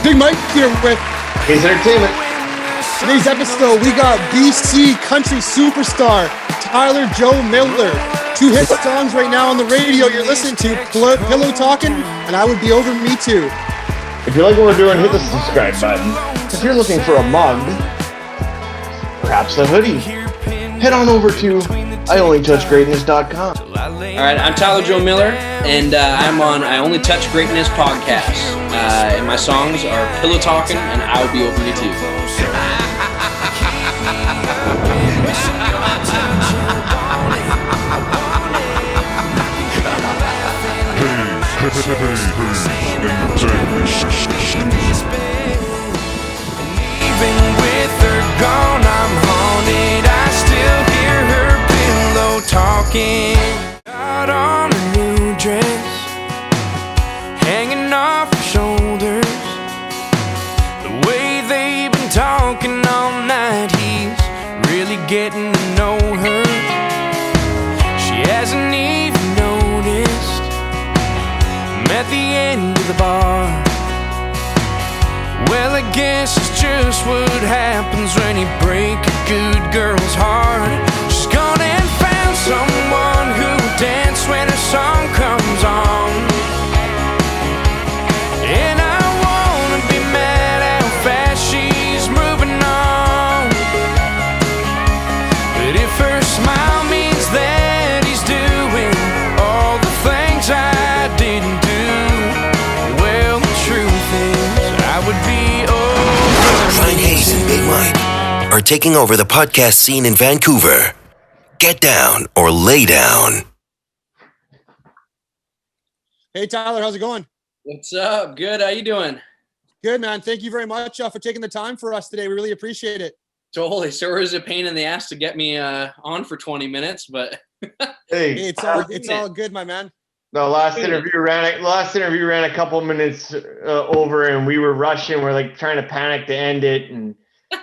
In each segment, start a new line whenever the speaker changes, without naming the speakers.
Big Mike here with
Case Entertainment.
Today's episode. We got BC country superstar Tyler Joe Miller. 2 hit songs right now on the radio. You're listening to Pillow Talking, and I would be over me too.
If you like what we're doing, hit the subscribe button. If you're looking for a mug, perhaps a hoodie, head on over to IOnlyTouchGreatness.com.
All right, I'm Tyler Joe Miller, and I'm on I Only Touch Greatness podcast. And my songs are Pillow Talking and I Will Be Over Me Too.
Even with her gone, I'm haunted. I still hear her pillow talking. Got on a new dress, hanging off her shoulders. The way they've been talking all night, he's really getting to know her. She hasn't even noticed. I'm at the end of the bar. Well, I guess it's just what happens when you break a good girl's heart. She's gone and found someone who'll dance when her song comes on. And I wanna be mad how fast she's moving on. But if her smile means that he's doing all the things I didn't do, well, the truth is I would be
Ryan Hayes and Big Mike are taking over the podcast scene in Vancouver. Get down or lay down.
Hey Tyler, how's it going?
What's up? Good. How you doing?
Good, man. Thank you very much for taking the time for us today. We really appreciate it.
Totally. So it was a pain in the ass to get me on for 20 minutes, but
Hey,
It's all good, my man.
the last interview ran a couple minutes over, and we were rushing. We're like trying to panic to end it, and
oh,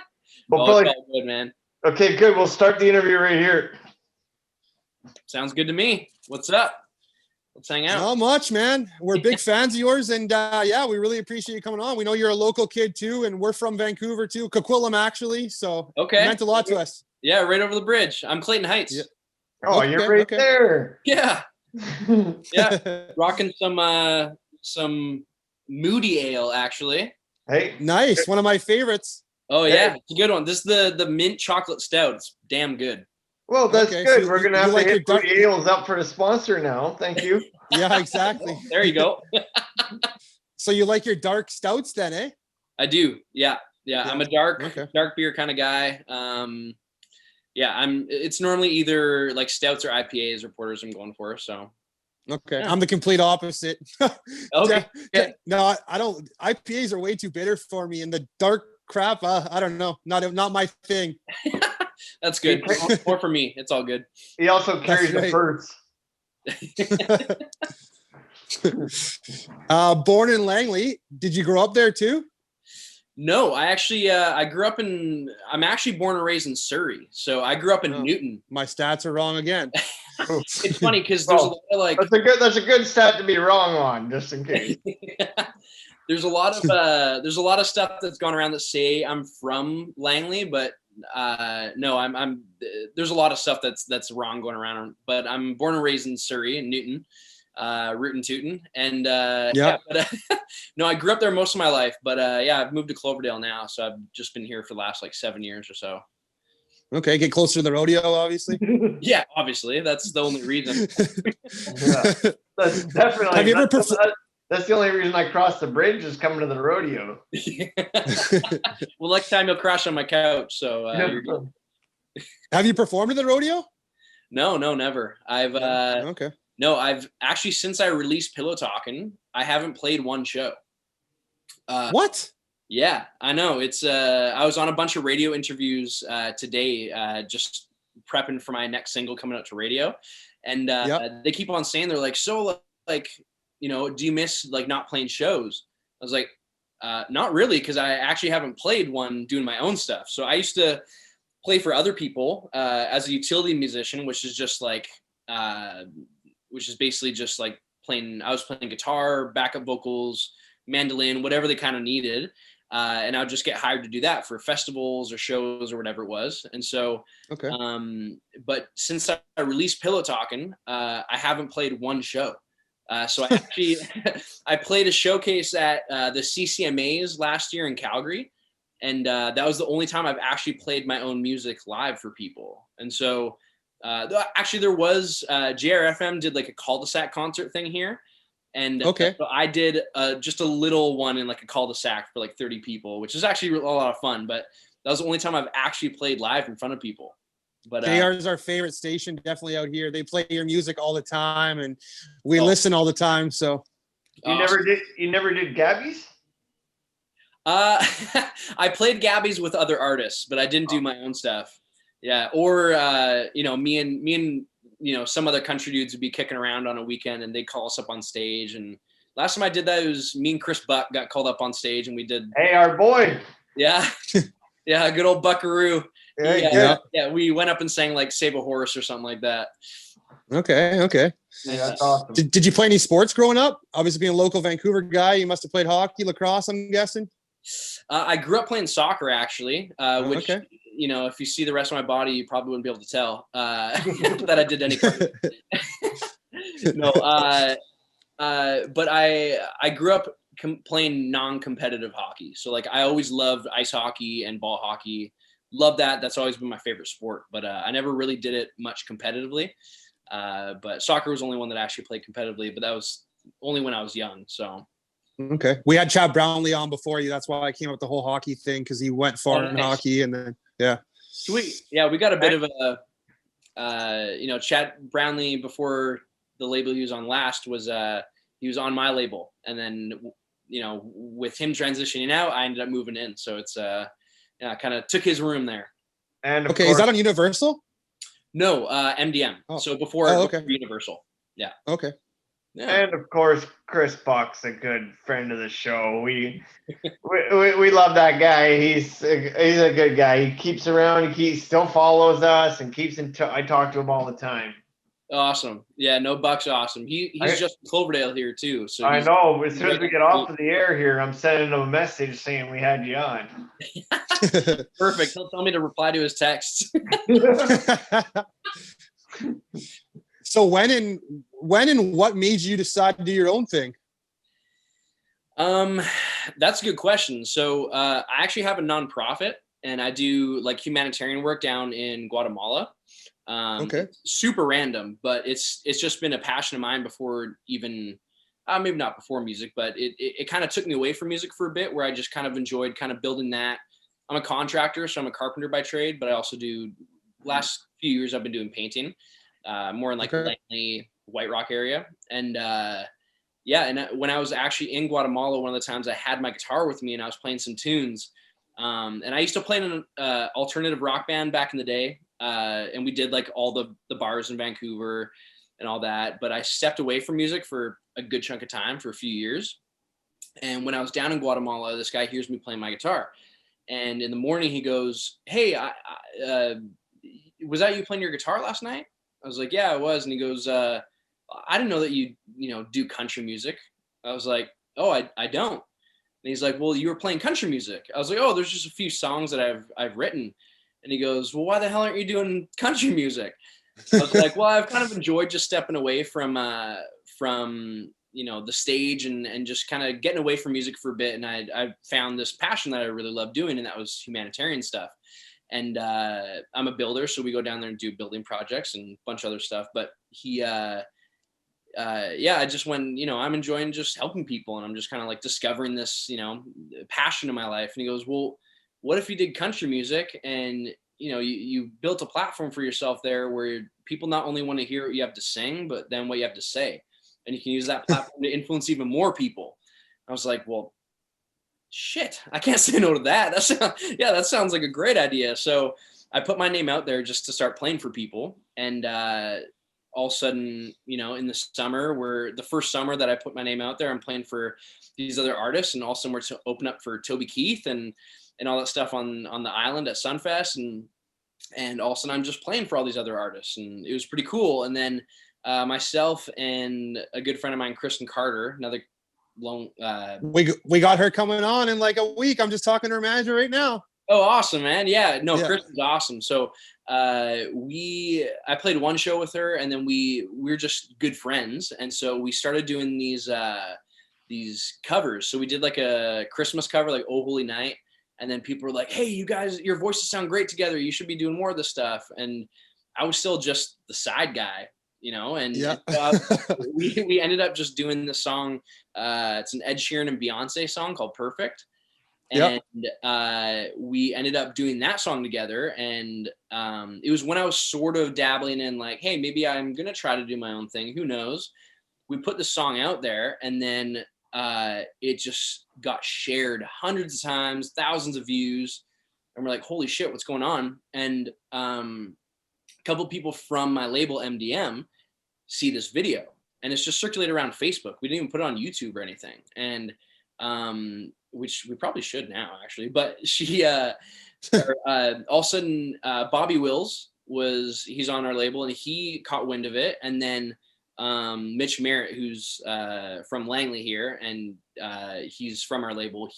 it's all good, man.
okay, good. We'll start the interview right here.
Sounds good to me. What's up? Let's hang out.
Not much, man. We're big fans of yours, and we really appreciate you coming on. We know you're a local kid too, and we're from Vancouver too, Coquitlam actually. So
Okay.
it meant a lot to us.
Yeah, right over the bridge. I'm Clayton Heights.
Yeah.
Oh,
Okay,
you're right
okay.
there.
Yeah. Yeah. Rocking some moody ale, actually.
Hey,
Nice. One of my favorites.
Oh yeah, it's a good one. This is the mint chocolate stout. It's damn good.
well, that's
Okay,
good.
so
We're gonna
you
have
like
to
your
hit
dark-
Fruity Ales up for the sponsor now. Thank you.
Yeah, exactly.
There you go.
So you like your dark stouts then, eh?
I do. Yeah. I'm a dark beer kind of guy. It's normally either like stouts or IPAs or porters I'm going for. So
Okay.
Yeah.
I'm the complete opposite.
okay. Yeah.
No, I don't. IPAs are way too bitter for me, and the dark crap, I don't know. Not my thing.
That's good. More for me. It's all good.
He also carries
right.
the first.
Born in Langley. Did you grow up there too?
No, I actually I grew up I'm actually born and raised in Surrey. So I grew up in
Oh.
Newton.
My stats are wrong again.
It's funny because there's a lot of like
That's a good stat to be wrong on, just in case.
there's a lot of stuff that's gone around that say I'm from Langley, but no, I'm there's a lot of stuff that's wrong going around. But I'm born and raised in Surrey in Newton, rootin' tootin', and but no, I grew up there most of my life. But I've moved to Cloverdale now, so I've just been here for the last like 7 years or so.
Okay, get closer to the rodeo, obviously.
Yeah, obviously that's the only reason.
Yeah. That's definitely.
Have you ever
That's the only reason I crossed the bridge is coming to the rodeo.
Well, next time you'll crash on my couch. So you're good.
Have you performed at the rodeo?
No, never.
Okay.
I've actually, since I released Pillow Talking, I haven't played one show.
What?
Yeah, I know. It's I was on a bunch of radio interviews today, just prepping for my next single coming out to radio, and they keep on saying, they're like, so like, you know, do you miss like not playing shows? I was like, not really, because I actually haven't played one doing my own stuff. So I used to play for other people as a utility musician, which is just like, which is basically just like playing. I was playing guitar, backup vocals, mandolin, whatever they kind of needed. And I would just get hired to do that for festivals or shows or whatever it was. And so,
Okay.
But since I released Pillow Talking, I haven't played one show. So I actually, I played a showcase at the CCMAs last year in Calgary. And that was the only time I've actually played my own music live for people. And so actually there was JRFM did like a cul-de-sac concert thing here. And
okay.
So I did just a little one in like a cul-de-sac for like 30 people, which is actually a lot of fun. But that was the only time I've actually played live in front of people. But
JR is our favorite station, definitely out here. They play your music all the time, and we listen all the time. So
you never did Gabby's?
I played Gabby's with other artists, but I didn't do my own stuff. Yeah, or me and some other country dudes would be kicking around on a weekend and they'd call us up on stage. And last time I did that, it was me and Chris Buck got called up on stage and we did.
Hey, our boy.
Yeah. Yeah. Good old Buckaroo.
Yeah.
We went up and sang like Save a Horse or something like that.
Okay.
Yeah, that's awesome.
Did you play any sports growing up? Obviously being a local Vancouver guy, you must've played hockey, lacrosse, I'm guessing.
I grew up playing soccer actually, which,
okay.
If you see the rest of my body, you probably wouldn't be able to tell that I did any kind of No, but I grew up playing non-competitive hockey. So like I always loved ice hockey and ball hockey. Love that. That's always been my favorite sport, but I never really did it much competitively. But soccer was the only one that I actually played competitively, but that was only when I was young. So.
Okay. We had Chad Brownlee on before you. That's why I came up with the whole hockey thing, because he went far in hockey, and then
Sweet. Yeah, we got a bit of a Chad Brownlee before the label he was on last was he was on my label, and then with him transitioning out, I ended up moving in. So it's kind of took his room there.
And
okay, is that on Universal?
No, MDM.
Oh.
So before Universal. Yeah.
Okay.
Yeah.
And of course, Chris Buck's a good friend of the show. We love that guy. He's a good guy. He keeps around. He still follows us and keeps in touch. I talk to him all the time.
Awesome. Yeah, no, Buck's awesome. He's just in Cloverdale here too. So
I know. As soon as we get off of the air here, I'm sending him a message saying we had you on.
Perfect. He'll tell me to reply to his texts.
So when and what made you decide to do your own thing?
That's a good question. So I actually have a nonprofit, and I do like humanitarian work down in Guatemala.
Okay.
Super random, but it's just been a passion of mine before even maybe not before music, but it kind of took me away from music for a bit, where I just kind of enjoyed kind of building that. I'm a contractor, so I'm a carpenter by trade, but I also do last few years I've been doing painting. More in like Langley, White Rock area. And when I was actually in Guatemala, one of the times I had my guitar with me and I was playing some tunes. And I used to play in an alternative rock band back in the day. And we did like all the bars in Vancouver and all that. But I stepped away from music for a good chunk of time, for a few years. And when I was down in Guatemala, this guy hears me playing my guitar. And in the morning he goes, "Hey, was that you playing your guitar last night?" I was like, "Yeah, it was." And he goes, "I didn't know that you do country music." I was like, "Oh, I don't." And he's like, "Well, you were playing country music." I was like, "Oh, there's just a few songs that I've written." And he goes, "Well, why the hell aren't you doing country music?" I was like, "Well, I've kind of enjoyed just stepping away from the stage and just kind of getting away from music for a bit. And I found this passion that I really love doing, and that was humanitarian stuff. And I'm a builder, so we go down there and do building projects and a bunch of other stuff. But I just when I'm enjoying just helping people, and I'm just kind of like discovering this passion in my life." And he goes, "Well, what if you did country music and you built a platform for yourself there, where people not only want to hear what you have to sing, but then what you have to say, and you can use that platform to influence even more people." I was like, "Well, shit, I can't say no to that. That sounds like a great idea." So I put my name out there just to start playing for people. And all of a sudden, in the summer, where the first summer that I put my name out there, I'm playing for these other artists, and also we're to open up for Toby Keith and all that stuff on the island at Sunfest. And all of a sudden I'm just playing for all these other artists, and it was pretty cool. And then myself and a good friend of mine, Kristen Carter, another long.
We got her coming on in like a week. I'm just talking to her manager right now.
Oh, awesome, man. Yeah, no,
Yeah.
Chris is awesome. So I played one show with her, and then we're just good friends. And so we started doing these covers. So we did like a Christmas cover, like Oh Holy Night. And then people were like, hey, you guys, your voices sound great together. You should be doing more of this stuff. And I was still just the side guy, and we ended up just doing this song. It's an Ed Sheeran and Beyonce song called Perfect. And we ended up doing that song together. And it was when I was sort of dabbling in like, hey, maybe I'm going to try to do my own thing. Who knows? We put the song out there, and then it just got shared hundreds of times, thousands of views. And we're like, holy shit, what's going on? And a couple of people from my label MDM see this video, and it's just circulated around Facebook. We didn't even put it on YouTube or anything. And which we probably should now, actually. But she, all of a sudden, Bobby Wills he's on our label, and he caught wind of it. And then Mitch Merritt, who's from Langley here, and he's from our label,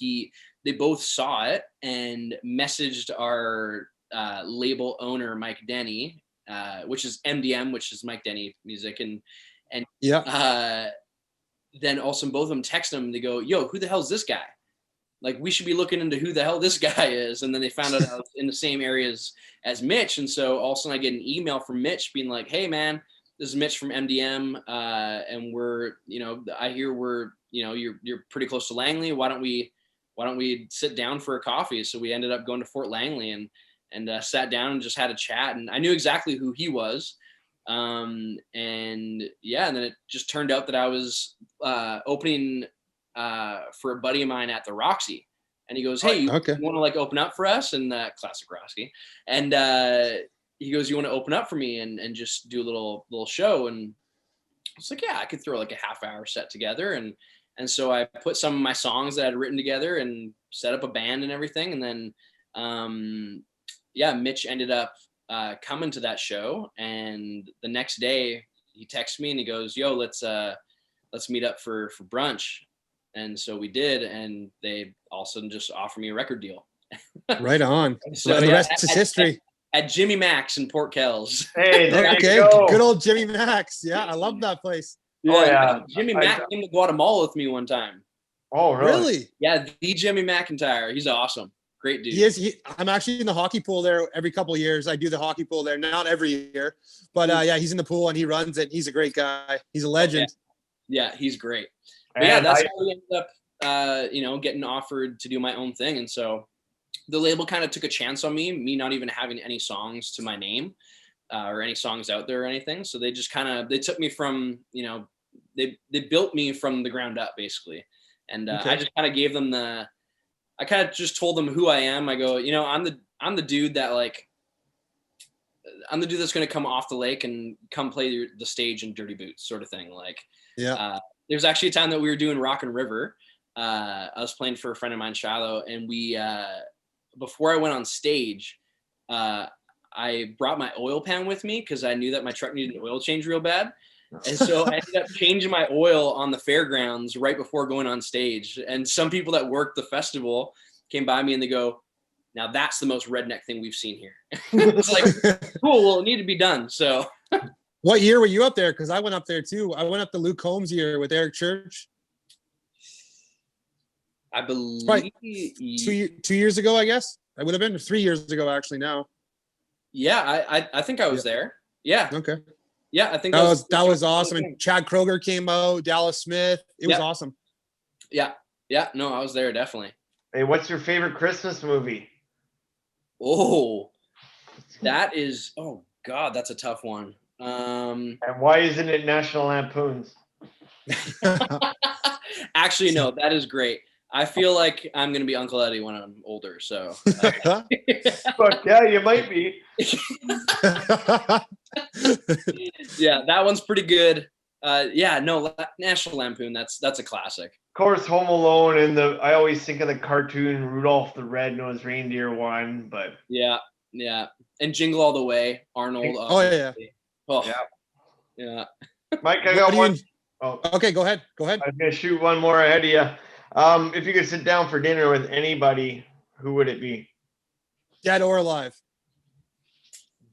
they both saw it and messaged our label owner, Mike Denny, which is MDM, which is Mike Denny Music. And then also both of them text him. They go, yo, who the hell is this guy? Like, we should be looking into who the hell this guy is. And then they found out I was in the same areas as Mitch. And so all of a sudden I get an email from Mitch being like, hey man, this is Mitch from MDM. And we're, I hear you're pretty close to Langley. Why don't we sit down for a coffee? So we ended up going to Fort Langley and sat down and just had a chat. And I knew exactly who he was. And then it just turned out that I was opening for a buddy of mine at the Roxy, and he goes, hey, you want to like open up for us? And classic Roxy. And he goes, you want to open up for me and just do a little show? And I was like, yeah, I could throw like a half-hour set together. And so I put some of my songs that I'd written together and set up a band and everything. And then Mitch ended up coming to that show, and the next day he texts me and he goes, yo, let's meet up for brunch. And so we did, and they all of a sudden just offered me a record deal.
Right on.
So
the rest is history.
At Jimmy Mac's in Port Kells.
Hey, there
okay,
you go.
Good old Jimmy Mac's. Yeah, I love that place.
Yeah.
Jimmy Mac came to Guatemala with me one time.
Oh, really?
Yeah, the Jimmy McIntyre. He's awesome. Great dude.
He is. I'm actually in the hockey pool there every couple of years. I do the hockey pool there, not every year, but he's in the pool and he runs it. He's a great guy. He's a legend.
Yeah, he's great. But that's how we ended up, getting offered to do my own thing. And so the label kind of took a chance on me not even having any songs to my name or any songs out there or anything. So they just they took me from, they built me from the ground up basically. And I just kind of gave them I kind of just told them who I am. I go, I'm the dude that I'm the dude that's going to come off the lake and come play the stage in dirty boots sort of thing. Like, there's actually a time that we were doing Rock and River. I was playing for a friend of mine, Shiloh, and we, before I went on stage, I brought my oil pan with me because I knew that my truck needed an oil change real bad. And so I ended up changing my oil on the fairgrounds right before going on stage. And some people that worked the festival came by me and they go, now that's the most redneck thing we've seen here. It's like, cool, well, it needed to be done. So
what year were you up there? Because I went up there too. I went up to Luke Combs' year with Eric Church.
I believe
right. 2 years ago, I guess. I would have been 3 years ago, actually. Now.
Yeah, I think I was there. Yeah.
Okay.
Yeah, I think
that was awesome. And Chad Kroger came out, Dallas Smith. It was awesome.
Yeah. Yeah. No, I was there definitely.
Hey, what's your favorite Christmas movie?
Oh, that is. Oh God, that's a tough one.
And why isn't it National Lampoons?
Actually, no, that is great. I feel like I'm going to be Uncle Eddie when I'm older. So,
but yeah, you might be.
Yeah, that one's pretty good. National Lampoon. That's a classic.
Of course, Home Alone and I always think of the cartoon Rudolph the Red-Nosed Reindeer one, but
yeah, and Jingle All the Way, Arnold.
Oh yeah.
Oh yeah.
Mike, I got one. Oh,
Okay, go ahead. Go ahead.
I was gonna shoot one more ahead of you. If you could sit down for dinner with anybody, who would it be?
Dead or alive?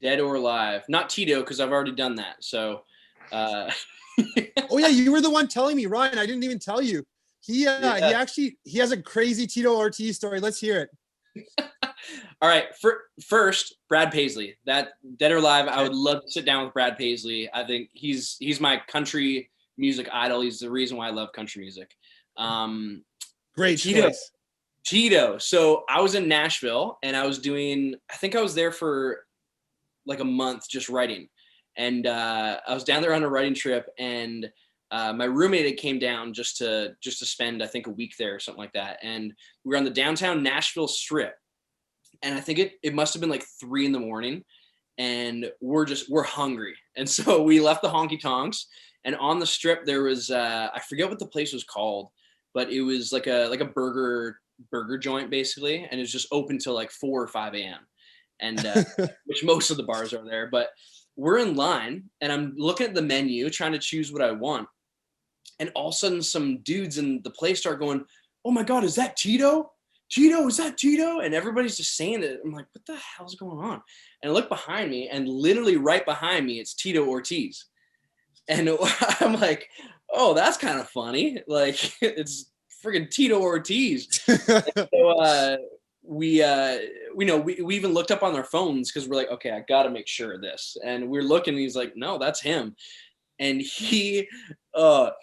Dead or alive? Not Tito, because I've already done that. So,
Oh yeah, you were the one telling me, Ryan. I didn't even tell you. He has a crazy Tito Ortiz story. Let's hear it.
All right. First, Brad Paisley. That Dead or Alive, I would love to sit down with Brad Paisley. I think he's my country music idol. He's the reason why I love country music.
Great
Tito.
choice.
Tito. So I was in Nashville and I was there for like a month just writing. And I was down there on a writing trip, and my roommate had came down just to spend, I think, a week there or something like that. And we were on the downtown Nashville Strip. And I think it must have been like 3 a.m. and we're hungry. And so we left the honky tonks, and on the strip there was, I forget what the place was called, but it was like a burger joint basically. And it was just open till like 4 or 5 a.m. And, which most of the bars are there, but we're in line and I'm looking at the menu, trying to choose what I want. And all of a sudden some dudes in the place start going, "Oh my God, is that Tito? Tito, is that Tito?" And everybody's just saying it. I'm like, what the hell's going on? And I look behind me, and literally right behind me, it's Tito Ortiz. And I'm like, oh, that's kind of funny. Like, it's friggin' Tito Ortiz. So we even looked up on our phones because we're like, okay, I got to make sure of this. And we're looking, and he's like, no, that's him. And he,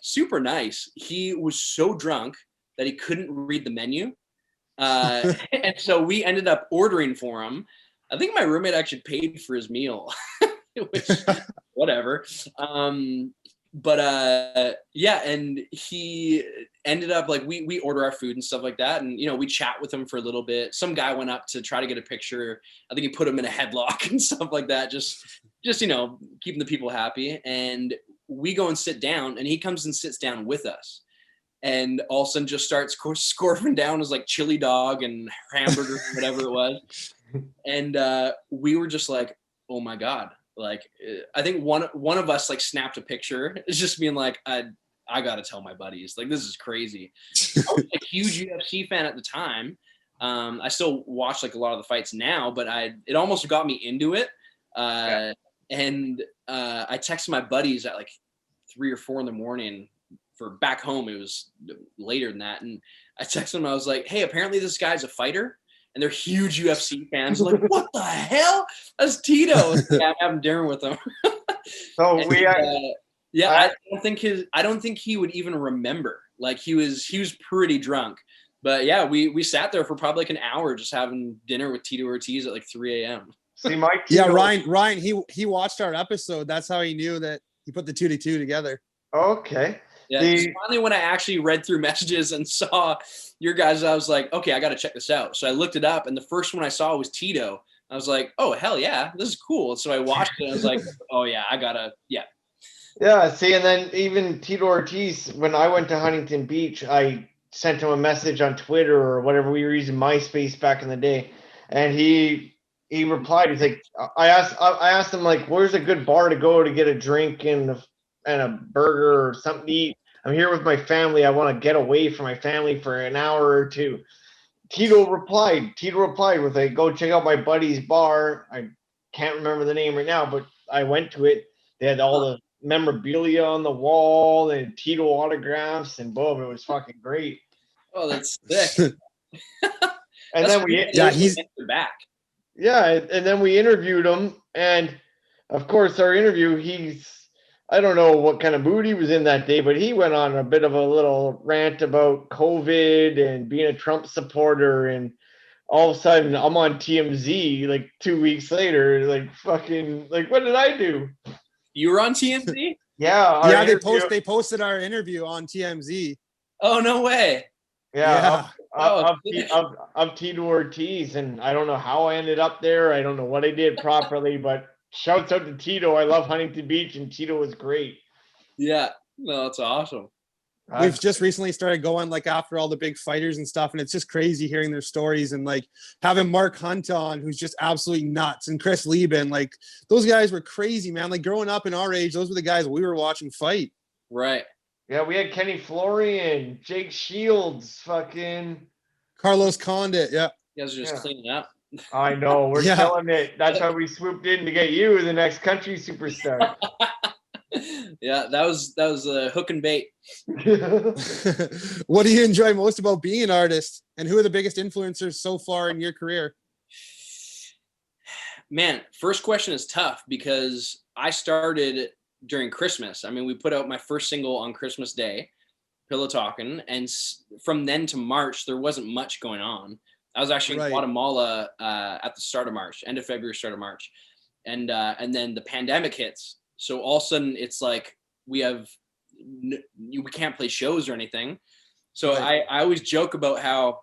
super nice. He was so drunk that he couldn't read the menu. And so we ended up ordering for him. I think my roommate actually paid for his meal, which whatever. Yeah, and he ended up like we order our food and stuff like that, and we chat with him for a little bit. Some guy went up to try to get a picture. I think he put him in a headlock and stuff like that, just keeping the people happy. And we go and sit down, and he comes and sits down with us. And all of a sudden just starts scarfing down his like chili dog and hamburger, whatever it was. And we were just like, oh my God. Like, I think one of us like snapped a picture. It's just being like, I got to tell my buddies, like, this is crazy. I was a huge UFC fan at the time. I still watch like a lot of the fights now, but it almost got me into it. And I texted my buddies at like 3 or 4 in the morning. For back home, it was later than that. And I texted them, I was like, hey, apparently this guy's a fighter. And they're huge UFC fans. Like, what the hell? That's Tito. Yeah, I'm having dinner with him.
So
and, I don't think he would even remember. Like, he was pretty drunk. But yeah, we sat there for probably like an hour just having dinner with Tito Ortiz at like 3 a.m.
See, Mike. Tito,
Ryan, he watched our episode. That's how he knew that he put the 2 to 2 together.
Okay.
Yeah, finally when I actually read through messages and saw your guys, I was like, okay, I got to check this out. So I looked it up, and the first one I saw was Tito. I was like, oh, hell yeah, this is cool. So I watched it, and I was like, oh yeah, I gotta, yeah.
Yeah, see, and then even Tito Ortiz, when I went to Huntington Beach, I sent him a message on Twitter or whatever. We were using MySpace back in the day, and he replied. He's like, I asked him like, where's a good bar to go to get a drink and a burger or something to eat. I'm here with my family. I want to get away from my family for an hour or two. Tito replied with a, go check out my buddy's bar. I can't remember the name right now, but I went to it. They had all the memorabilia on the wall and Tito autographs, and boom, it was fucking great.
Oh, that's sick.
And then
he's back.
Yeah, and then we interviewed him, and of course our interview, I don't know what kind of mood he was in that day, but he went on a bit of a little rant about COVID and being a Trump supporter. And all of a sudden I'm on TMZ like 2 weeks later, like fucking, like, what did I do?
You were on TMZ?
Yeah.
They posted our interview on TMZ.
Oh, no way.
Yeah. Of Tito Ortiz. And I don't know how I ended up there. I don't know what I did properly, but shouts out to Tito. I love Huntington Beach, and Tito was great.
Yeah, no, that's awesome.
We've just recently started going like after all the big fighters and stuff, and it's just crazy hearing their stories, and like having Mark Hunt on, who's just absolutely nuts, and Chris Lieben. Like, those guys were crazy, man. Like, growing up in our age, those were the guys we were watching fight.
Right.
Yeah, we had Kenny Florian, Jake Shields, fucking
Carlos Condit. Yeah.
You guys are just cleaning up.
I know, we're
Yeah.
killing it. That's why we swooped in to get you, the next country superstar.
Yeah, that was a hook and bait.
What do you enjoy most about being an artist, and who are the biggest influencers so far in your career?
Man, first question is tough because I started during Christmas. I mean, we put out my first single on Christmas Day, Pillow Talking, and from then to March, there wasn't much going on. I was actually in Guatemala at the start of March, end of February, start of March, and then the pandemic hits. So all of a sudden, it's like we can't play shows or anything. So I always joke about how,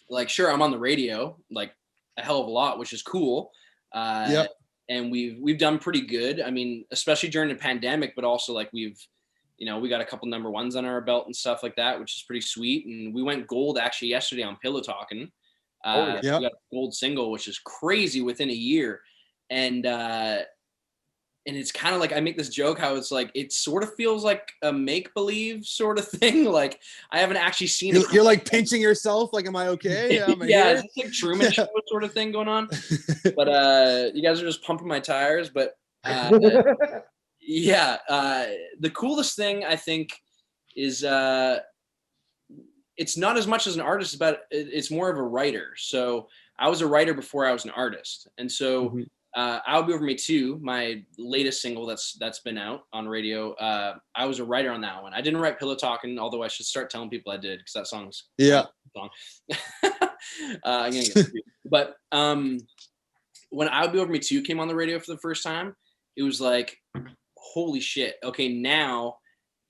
like, sure, I'm on the radio like a hell of a lot, which is cool. And we've done pretty good. I mean, especially during the pandemic, but also like we got a couple number ones on our belt and stuff like that, which is pretty sweet. And we went gold actually yesterday on Pillow Talking. We got a gold single, which is crazy within a year. And it's kind of like, I make this joke how it's like, it sort of feels like a make-believe sort of thing. Like I haven't actually seen it.
You're like pinching yourself. Like, am I okay?
Yeah, it's like Truman Show sort of thing going on. But you guys are just pumping my tires. But the coolest thing I think is it's not as much as an artist, but it's more of a writer. So I was a writer before I was an artist. And so I'll Be Over Me Too, my latest single that's been out on radio. I was a writer on that one. I didn't write Pillow Talking, although I should start telling people I did because that song's song. I'm gonna get but when I'll Be Over Me Too came on the radio for the first time, it was like, holy shit. Okay, now,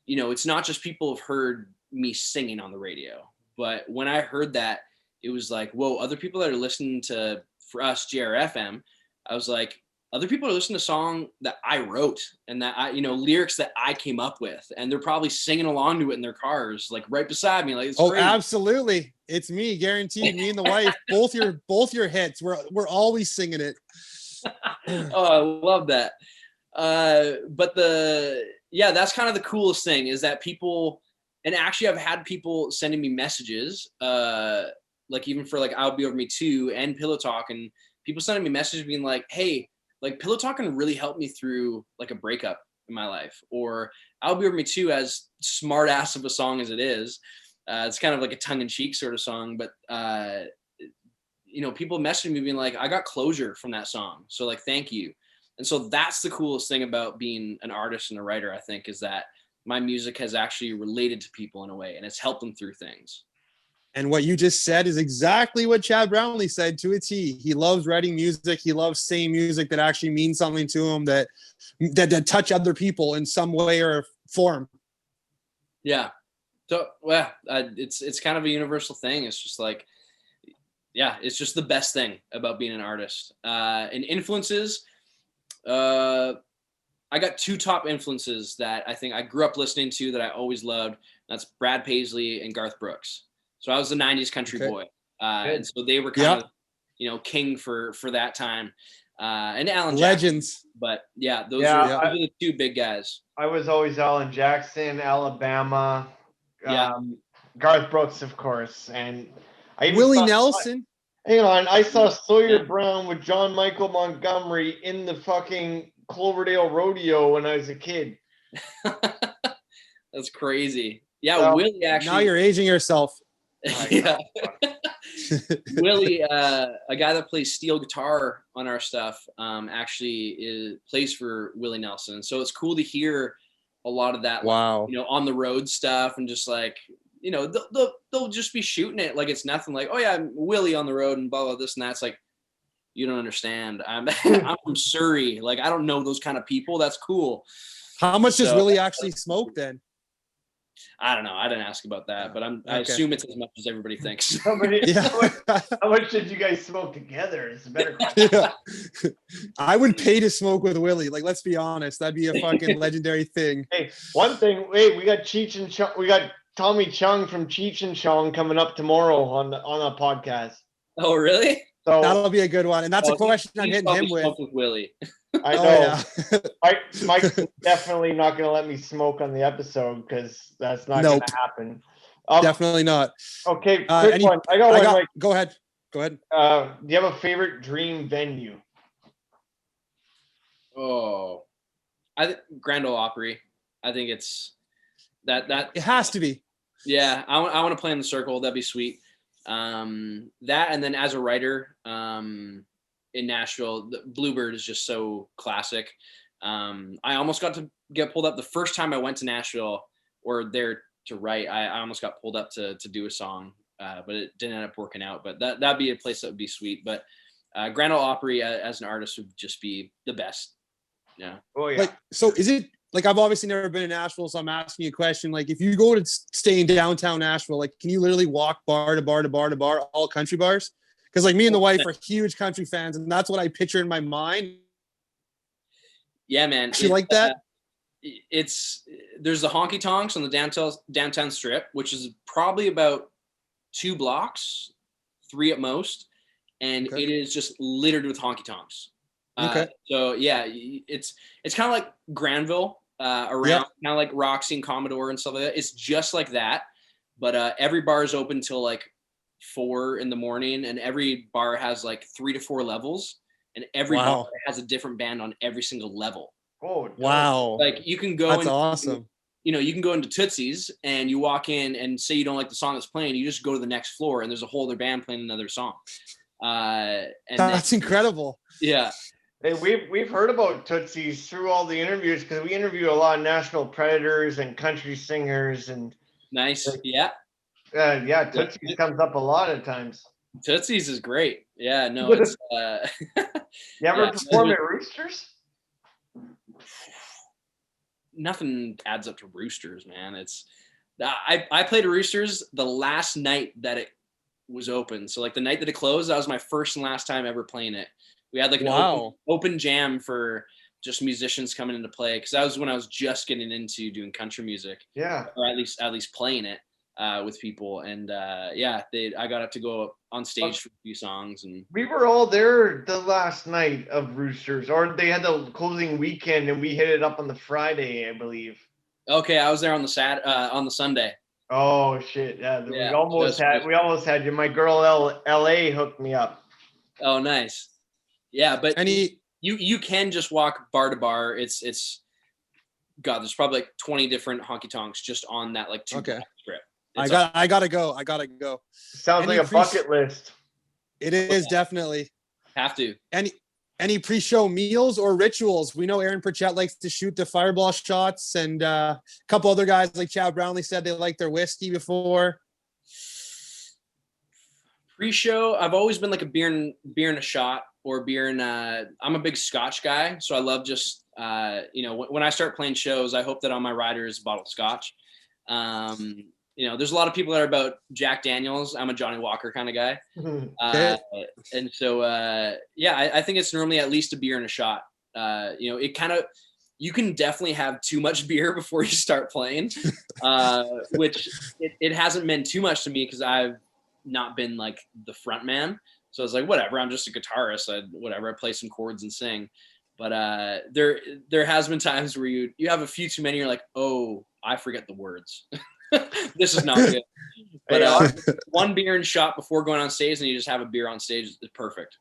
it's not just people have heard me singing on the radio, but when I heard that, it was like, whoa, other people that are listening to, for us, JRFM, I was like, other people are listening to a song that I wrote and that I, lyrics that I came up with, and they're probably singing along to it in their cars, like right beside me. Like, it's crazy.
Absolutely. It's me, guaranteed. Me and the wife, both your hits. We're always singing it.
Oh, I love that. But that's kind of the coolest thing is that people, and actually I've had people sending me messages, like even for like I'll Be Over Me Too and Pillow Talk, and people sending me messages being like, hey, like Pillow Talking really helped me through like a breakup in my life, or I'll Be Over Me Too, as smart ass of a song as it is. It's kind of like a tongue in cheek sort of song, but people messaging me being like, I got closure from that song. So like, thank you. And so that's the coolest thing about being an artist and a writer, I think, is that my music has actually related to people in a way and it's helped them through things.
And what you just said is exactly what Chad Brownlee said to a T. He loves writing music. He loves saying music that actually means something to him, that touch other people in some way or form.
Yeah. So, it's kind of a universal thing. It's just like, it's just the best thing about being an artist. And influences, I got two top influences that I think I grew up listening to that I always loved. That's Brad Paisley and Garth Brooks. So I was a 90s country boy. And so they were kind of, king for that time. And Alan
Legends.
Jackson. But those are the two big guys.
I was always Alan Jackson, Alabama. Garth Brooks, of course. And
Willie Nelson.
Hang on, I saw Sawyer Brown with John Michael Montgomery in the fucking Cloverdale Rodeo when I was a kid.
That's crazy. Yeah, Willie actually.
Now you're aging yourself.
Yeah. Willie, a guy that plays steel guitar on our stuff, actually plays for Willie Nelson. So it's cool to hear a lot of that, on the road stuff, and just like, they'll just be shooting it like it's nothing. Like, oh yeah, I'm Willie on the road and blah blah this and that. It's like, you don't understand. I'm from Surrey. Like, I don't know those kind of people. That's cool.
How much does Willie actually smoke then?
I don't know. I didn't ask about that, but I assume it's as much as everybody thinks.
How much did you guys smoke together? It's a better question.
I would pay to smoke with Willie. Like, let's be honest, that'd be a fucking legendary thing.
Hey, one thing. Wait, we got Cheech and Chong. We got Tommy Chung from Cheech and Chong coming up tomorrow on a podcast.
Oh, really?
So
that'll be a good one. And that's a question I'm hitting him with.
Willie.
I know. Mike's definitely not going to let me smoke on the episode because that's not going to happen.
Definitely not.
Okay, quick one. I got one. Mike.
Go ahead.
Do you have a favorite dream venue?
Oh, Grand Ole Opry. I think it's that.
It has to be.
Yeah, I want to play in the Circle. That'd be sweet. That, and then as a writer, in Nashville, the Bluebird is just so classic. I almost got to get pulled up the first time I went to Nashville or there to write. I almost got pulled up to do a song, but it didn't end up working out. But that'd be a place that would be sweet. But Grand Ole Opry as an artist would just be the best. Yeah.
Oh yeah.
Like, so is it like, I've obviously never been in Nashville, so I'm asking you a question. Like, if you go to stay in downtown Nashville, like, can you literally walk bar to bar to bar to bar, all country bars? Because like me and the wife are huge country fans, and that's what I picture in my mind.
Yeah, man.
You like that?
There's the honky tonks on the downtown strip, which is probably about 2 blocks, 3 at most, and it is just littered with honky tonks. So yeah, it's kind of like Granville, around kind of like Roxy and Commodore and stuff like that. It's just like that, but every bar is open till like 4 in the morning, and every bar has like 3 to 4 levels, and every bar has a different band on every single level.
Oh
wow!
Like you can go.
That's awesome.
You know, you can go into Tootsie's and you walk in and say you don't like the song that's playing. You just go to the next floor and there's a whole other band playing another song. And
that's incredible.
Yeah.
Hey, we've heard about Tootsie's through all the interviews because we interview a lot of National Predators and country singers and.
Nice. Yeah.
Yeah, Tootsie's comes up a lot of times.
Tootsie's is great. Yeah, no, it's
You ever perform at Roosters?
Nothing adds up to Roosters, man. It's I played at Roosters the last night that it was open. So like the night that it closed, that was my first and last time ever playing it. We had like an open jam for just musicians coming into play, because that was when I was just getting into doing country music.
Yeah.
Or at least playing it with people. And I got up to go on stage for a few songs. And
we were all there the last night of Roosters, or they had the closing weekend and we hit it up on the Friday, I believe.
Okay, I was there on the Sunday.
Oh shit. Yeah, we almost had you. My girl LA hooked me up.
Oh nice. Yeah, but you can just walk bar to bar. It's God, there's probably like 20 different honky tonks just on that like 2 block strip.
I gotta go.
Sounds like a bucket list.
It is definitely.
Have to.
Any pre-show meals or rituals? We know Aaron Pritchett likes to shoot the fireball shots, and a couple other guys like Chad Brownlee said they like their whiskey before.
Pre-show, I've always been like a beer and a shot, or beer and I'm a big Scotch guy, so I love just when I start playing shows, I hope that on my rider is a bottle of Scotch. There's a lot of people that are about Jack Daniels. I'm a Johnny Walker kind of guy. And so, I think it's normally at least a beer and a shot. You can definitely have too much beer before you start playing, which it hasn't meant too much to me because I've not been like the front man. So I was like, whatever, I'm just a guitarist. I play some chords and sing. But there has been times where you have a few too many. You're like, oh, I forget the words. This is not good. But one beer and shot before going on stage, and you just have a beer on stage is perfect.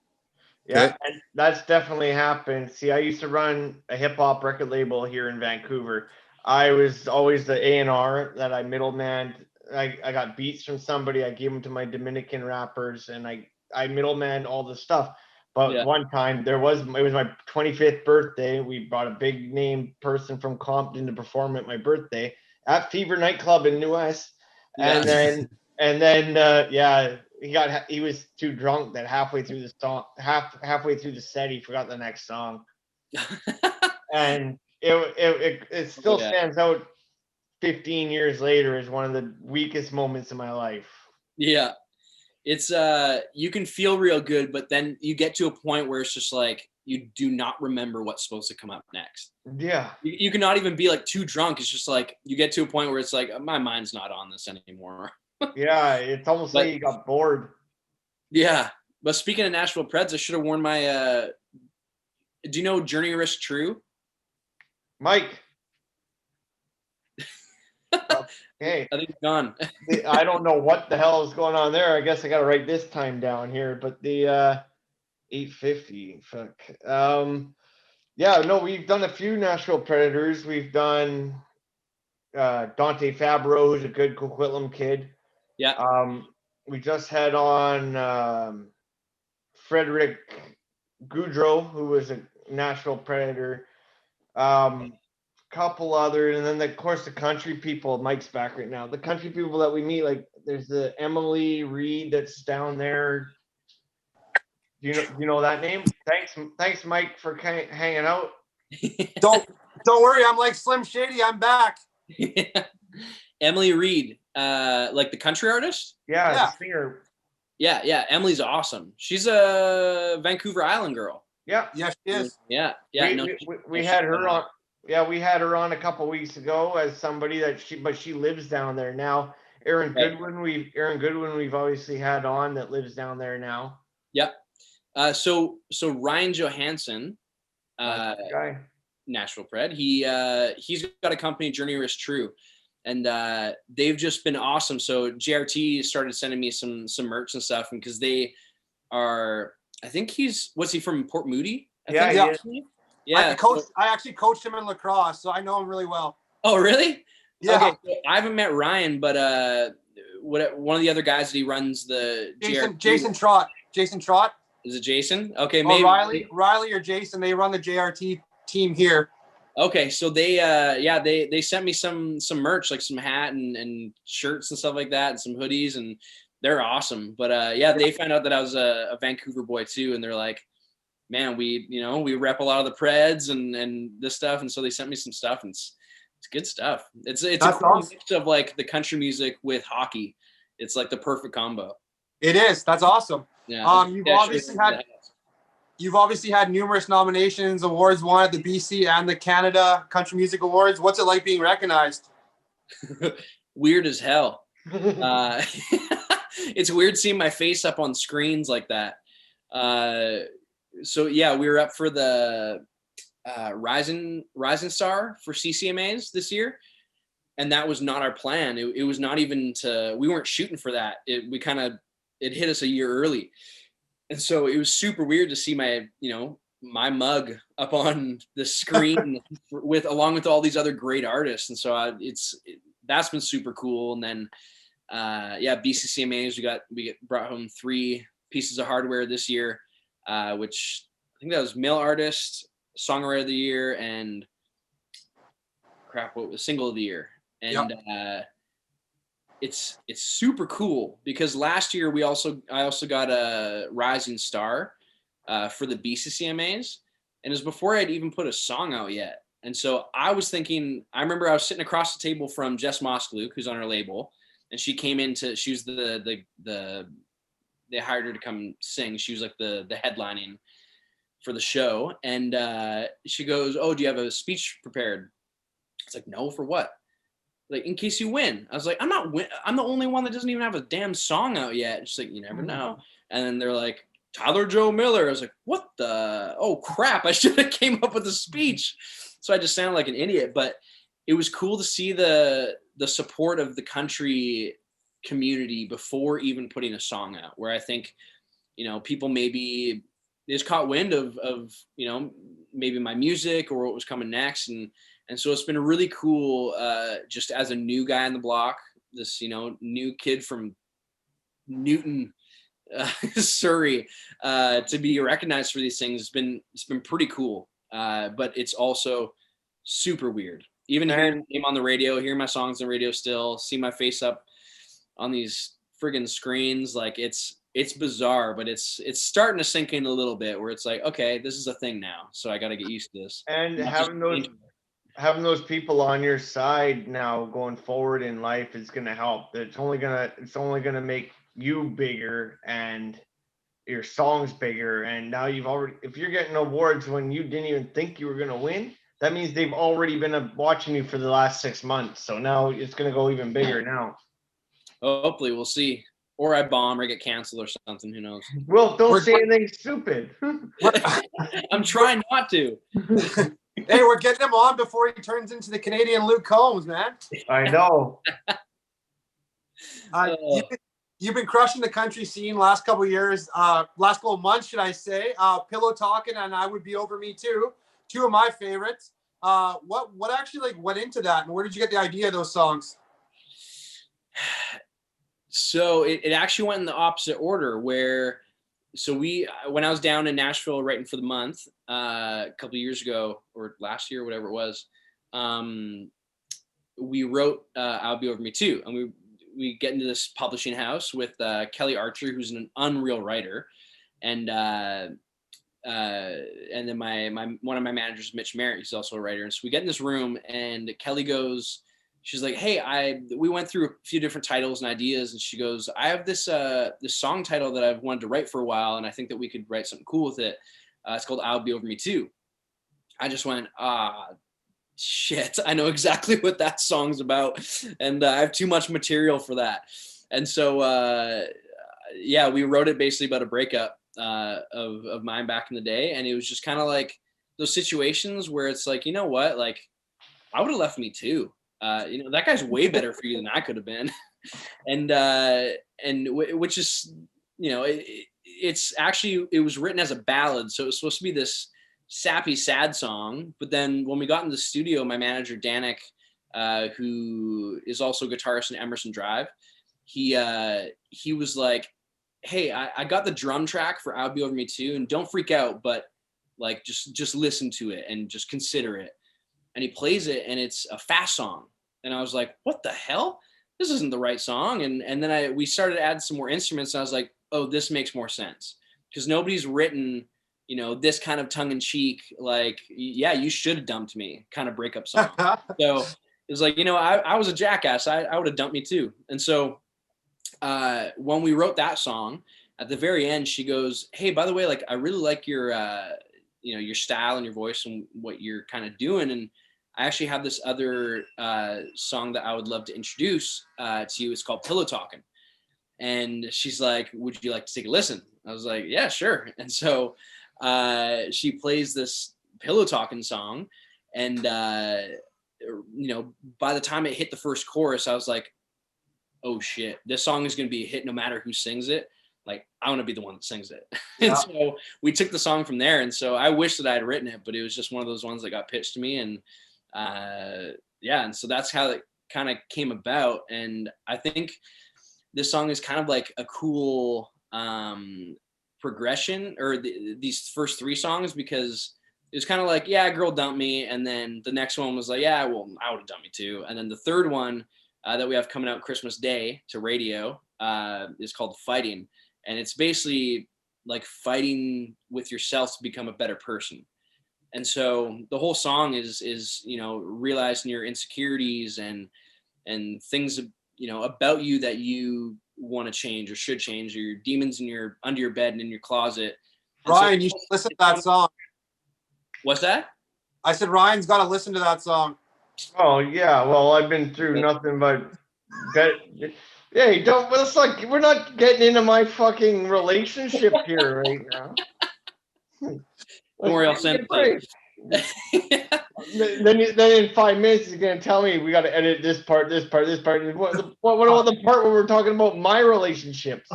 Yeah, and that's definitely happened. See, I used to run a hip hop record label here in Vancouver. I was always the A&R that I middleman. I got beats from somebody. I gave them to my Dominican rappers, and I middleman all the stuff. But one time it was my 25th birthday. We brought a big name person from Compton to perform at my birthday at Fever nightclub in New West. And then he was too drunk that halfway through the set he forgot the next song. And it still stands out 15 years later as one of the weakest moments in my life.
Yeah. It's you can feel real good, but then you get to a point where it's just like you do not remember what's supposed to come up next.
Yeah.
You cannot even be like too drunk. It's just like you get to a point where it's like my mind's not on this anymore.
Yeah, it's almost like you got bored.
Yeah. But speaking of Nashville Preds, I should have worn my. Do you know Journey Risk True?
Mike. Hey,
I think it's gone.
I don't know what the hell is going on there. I guess I got to write this time down here. But the 850, fuck. Yeah, no, we've done a few Nashville Predators. We've done Dante Fabro, who's a good Coquitlam kid.
Yeah.
We just had on Frederick Goudreau, who was a Nashville Predator. Couple other, and then of course the country people. Mike's back right now. The country people that we meet, like there's the Emily Reed that's down there. Do you know that name? Thanks, Mike, for hanging out.
Don't worry, I'm like Slim Shady. I'm back.
Emily Reed, like the country artist.
Yeah. The singer.
Yeah. Emily's awesome. She's a Vancouver Island girl.
Yeah.
Yes, she is.
Yeah.
We had her on. Yeah, we had her on a couple weeks ago as somebody that she lives down there now. Aaron Goodwin, we've obviously had on that lives down there now.
Yep. So Ryan Johansson,
guy.
Nashville Pred, he's got a company, Journey Risk True, and they've just been awesome. So JRT started sending me some merch and stuff, and because they are, I think what's he from, Port Moody?
Yeah.
Yeah,
I actually coached him in lacrosse, so I know him really well.
Oh, really?
Yeah.
Okay, so I haven't met Ryan, but one of the other guys that he runs the
Jason Trott. Jason Trott.
Is it Jason? Okay, maybe
Riley or Jason. They run the JRT team here.
Okay, so they sent me some merch, like some hat and shirts and stuff like that, and some hoodies, and they're awesome. But they found out that I was a Vancouver boy too, and they're like, man, we rep a lot of the Preds and this stuff, and so they sent me some stuff, and it's good stuff. It's a cool mix of like the country music with hockey. It's like the perfect combo.
It is. That's awesome.
Yeah.
You've obviously had numerous nominations, awards won at the BC and the Canada Country Music Awards. What's it like being recognized?
Weird as hell. It's weird seeing my face up on screens like that. So yeah, we were up for the Rising Star for CCMAs this year, and that was not our plan. It was not even we weren't shooting for that. It hit us a year early, and so it was super weird to see my mug up on the screen along with all these other great artists, and so that's been super cool. And then BCCMAs, we brought home 3 pieces of hardware this year. Which I think that was Male Artist, Songwriter of the Year, and what was Single of the Year. And it's super cool because last year I also got a Rising Star for the BCCMAs, and it was before I'd even put a song out yet. And so I was thinking, I remember I was sitting across the table from Jess Moskaluk, who's on our label, and she came she was they hired her to come sing. She was like the headlining for the show. And she goes, "Oh, do you have a speech prepared?" It's like, "No, for what?" Like, "In case you win." I was like, I'm the only one that doesn't even have a damn song out yet. And she's like, "You never know." And then they're like, "Tyler Joe Miller." I was like, "What the? Oh crap. I should have came up with a speech." So I just sounded like an idiot, but it was cool to see the support of the country community before even putting a song out, where I think, people maybe they just caught wind of maybe my music or what was coming next. And so it's been really cool, just as a new guy on the block, this, new kid from Newton, Surrey, to be recognized for these things. It's been pretty cool. But it's also super weird. Even hearing my name on the radio, hearing my songs on the radio still, see my face up on these friggin' screens, like it's bizarre, but it's starting to sink in a little bit where it's like, okay, this is a thing now, so I got to get used to this.
And having those people on your side now going forward in life is going to help. It's only going to make you bigger and your songs bigger. And now if you're getting awards when you didn't even think you were going to win, that means they've already been watching you for the last 6 months. So now it's going to go even bigger now.
Hopefully, we'll see. Or I bomb or get canceled or something. Who knows?
Will, don't say anything stupid.
I'm trying not to.
Hey, we're getting him on before he turns into the Canadian Luke Combs, man.
I know.
You've been crushing the country scene last couple of years, last couple of months, should I say? Pillow Talking and I Would Be Over Me Too, two of my favorites. What actually like went into that, and where did you get the idea of those songs?
So it actually went in the opposite order. When I was down in Nashville writing for The Month a couple of years ago, or last year, whatever it was, we wrote "I'll Be Over Me Too," and we get into this publishing house with Kelly Archer, who's an unreal writer, and then one of my managers, Mitch Merritt, he's also a writer. And so we get in this room, and Kelly goes, she's like, "Hey, we went through a few different titles and ideas," and she goes, "I have this song title that I've wanted to write for a while, and I think that we could write something cool with it. It's called I'll Be Over Me Too." I just went, shit, I know exactly what that song's about, and I have too much material for that. And so we wrote it basically about a breakup of mine back in the day, and it was just kind of like those situations where it's like, you know what, like I would have left me too. That guy's way better for you than I could have been. Which is, it was written as a ballad. So it was supposed to be this sappy, sad song. But then when we got in the studio, my manager, Danik, who is also a guitarist in Emerson Drive, he was like, "Hey, I got the drum track for I'll Be Over Me Too, and don't freak out, but like, just listen to it and just consider it." And he plays it, and it's a fast song. And I was like, "What the hell? This isn't the right song." And then we started to add some more instruments, and I was like, "Oh, this makes more sense." Because nobody's written, this kind of tongue-in-cheek, like, "Yeah, you should have dumped me" kind of breakup song. So it was like, I was a jackass. I would have dumped me too. And so when we wrote that song, at the very end, she goes, "Hey, by the way, like, I really like your style and your voice and what you're kind of doing. And I actually have this other song that I would love to introduce to you. It's called Pillow Talking." And she's like, "Would you like to take a listen?" I was like, "Yeah, sure." And so she plays this Pillow Talking song. And, by the time it hit the first chorus, I was like, "Oh shit, this song is going to be a hit no matter who sings it. Like, I want to be the one that sings it." Yeah. And so we took the song from there. And so I wish that I had written it, but it was just one of those ones that got pitched to me. And and so that's how it kind of came about. And I think this song is kind of like a cool progression, or these first three songs, because it was kind of like, "Yeah, girl dumped me." And then the next one was like, "Yeah, well, I would have dumped me too." And then the third one that we have coming out Christmas Day to radio is called Fighting. And it's basically like fighting with yourself to become a better person. And so the whole song is realizing your insecurities and things, about you that you want to change or should change, or your demons under your bed and in your closet. And
Ryan, you should listen to that song.
What's that?
I said, Ryan's got to listen to that song.
Oh yeah, well, I've been through nothing but hey, it's like, we're not getting into my fucking relationship here right now.
Don't worry, I'll send it.
Then in 5 minutes you're gonna tell me we got to edit this part. What about the part where we're talking about my relationships?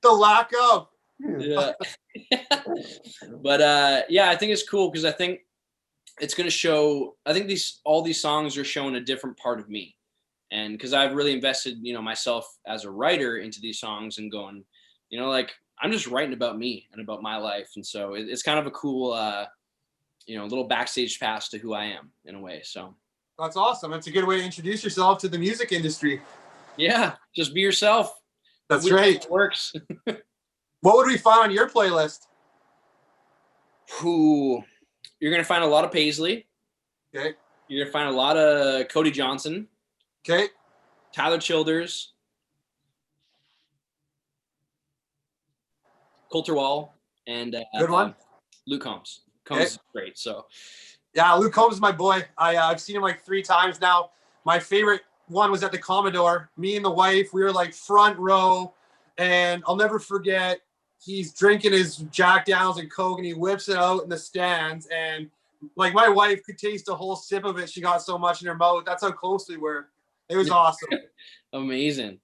The lack of.
Yeah. But I think it's cool, because I think it's going to show, I think all these songs are showing a different part of me. And because I've really invested, myself as a writer into these songs, and going, like, I'm just writing about me and about my life. And so it's kind of a cool, little backstage pass to who I am in a way. So
that's awesome. That's a good way to introduce yourself to the music industry.
Yeah. Just be yourself.
That's right.
It works.
What would we find on your playlist?
You're going to find a lot of Paisley.
Okay.
You're going to find a lot of Cody Johnson.
Okay.
Tyler Childers. Coulter Wall. And
good one.
Luke Combs. Combs is great. So
yeah, Luke Combs is my boy. I've seen him like 3 times now. My favorite one was at the Commodore. Me and the wife, we were like front row, and I'll never forget. He's drinking his Jack Daniels and Coke, and he whips it out in the stands. And like my wife could taste a whole sip of it. She got so much in her mouth. That's how close we were. It was awesome.
Amazing.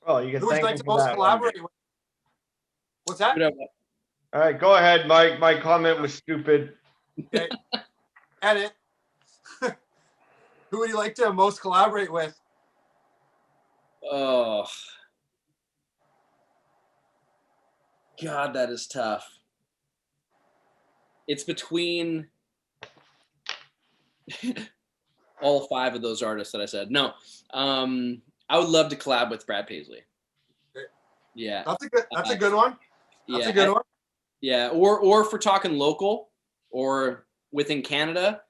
Well, you can
Who would you like to most collaborate with? What's that?
All right, go ahead. My comment was stupid.
Okay. Edit. Who would you like to most collaborate with?
Oh, God, that is tough. It's between all 5 of those artists that I said. No, I would love to collab with Brad Paisley. Yeah,
That's a good one. That's a good one.
Yeah, or if we're talking local or within Canada,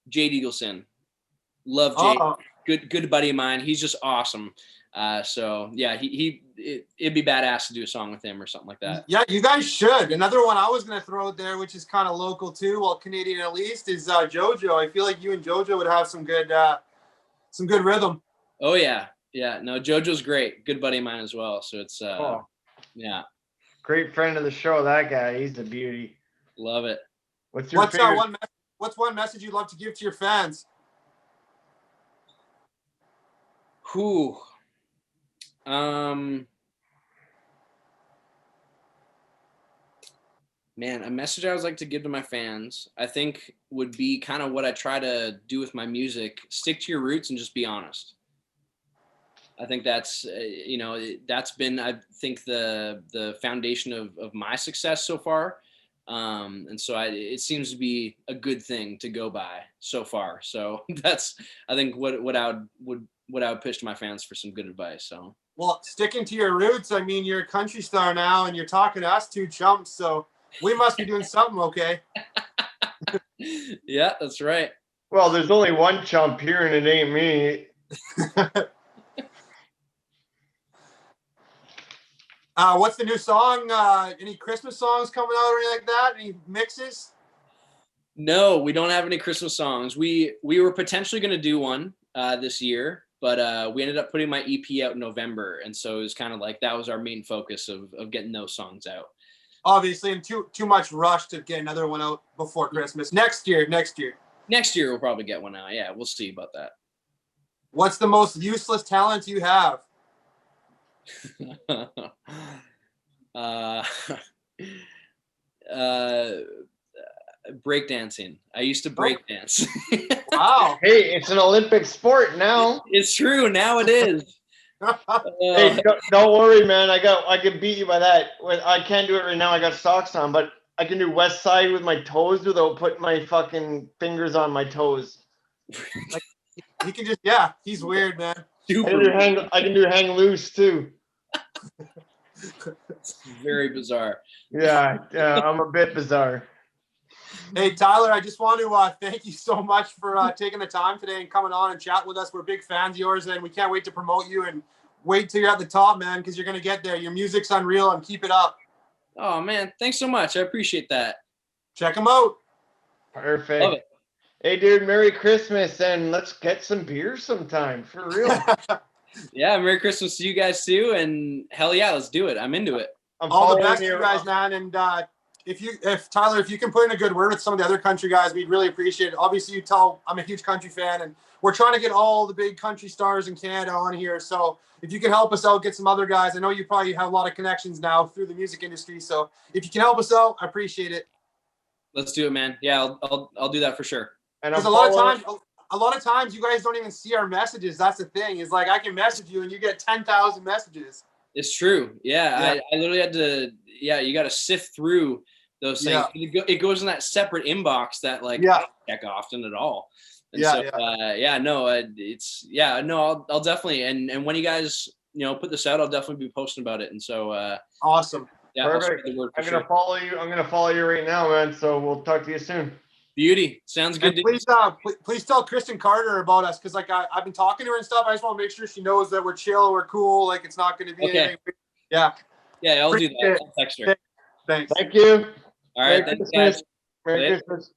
Jade Eagleson. Love Jade. Good buddy of mine. He's just awesome. So yeah, it'd be badass to do a song with him or something like that.
Yeah, you guys should. Another one I was gonna throw out there, which is kind of local too, well, Canadian at least, is JoJo. I feel like you and JoJo would have some good rhythm.
Oh yeah. No, JoJo's great. Good buddy of mine as well. So it's yeah.
Great friend of the show, that guy. He's a beauty.
Love it.
What's
one message you'd love to give to your fans?
Who? Man, a message I would like to give to my fans, I think, would be kind of what I try to do with my music. Stick to your roots and just be honest. I think that's, that's been, I think, the foundation of my success so far. And so it seems to be a good thing to go by so far. So that's, I think, what I would pitch to my fans for some good advice. So. Well,
sticking to your roots, I mean, you're a country star now and you're talking to us 2 chumps, so we must be doing something okay.
Yeah, that's right.
Well, there's only one chump here and it ain't me.
What's the new song? Any Christmas songs coming out or anything like that? Any mixes?
No, we don't have any Christmas songs. We were potentially going to do one this year, but we ended up putting my EP out in November, and so it was kind of like that was our main focus of getting those songs out.
Obviously, and too much rush to get another one out before Christmas. Next year
we'll probably get one out. Yeah, we'll see about that.
What's the most useless talent you have?
Breakdancing. I used to break dance.
Wow.
Hey, it's an Olympic sport now.
It's true. Now it is.
Hey, don't worry, man. I can beat you by that. I can't do it right now. I got socks on, but I can do West Side with my toes without putting my fucking fingers on my toes.
Like, he can just, he's weird, man.
I can do hang loose too.
It's very bizarre.
Yeah, I'm a bit bizarre.
Hey, Tyler, I just want to thank you so much for taking the time today and coming on and chat with us. We're big fans of yours, and we can't wait to promote you and wait till you're at the top, man, because you're going to get there. Your music's unreal, and keep it up.
Oh, man, thanks so much. I appreciate that.
Check them out.
Perfect.
Love it.
Hey, dude, Merry Christmas, and let's get some beer sometime, for real.
Yeah, Merry Christmas to you guys, too, and hell yeah, let's do it. I'm into it.
All the best to you guys, man, and if Tyler, if you can put in a good word with some of the other country guys, we'd really appreciate it. Obviously, you tell I'm a huge country fan, and we're trying to get all the big country stars in Canada on here. So if you can help us out, get some other guys. I know you probably have a lot of connections now through the music industry. So if you can help us out, I appreciate it.
Let's do it, man. Yeah, I'll do that for sure.
Because a lot of times you guys don't even see our messages. That's the thing. Is like I can message you and you get 10,000 messages.
It's true. Yeah. I literally had to. Yeah, you got to sift through those things. Yeah. It goes in that separate inbox that I don't check often at all. And I'll definitely and when you guys put this out, I'll definitely be posting about it. And so
awesome.
Yeah, perfect. I'm gonna follow you. I'm gonna follow you right now, man. So we'll talk to you soon.
Beauty. Sounds good.
Please tell Kristen Carter about us, because I've been talking to her and stuff. I just want to make sure she knows that we're chill, we're cool. Like it's not going to be anything. Yeah.
Yeah, I'll do that. I'll text her.
Thanks.
Thank you.
All right. Thanks, guys.
Merry Christmas.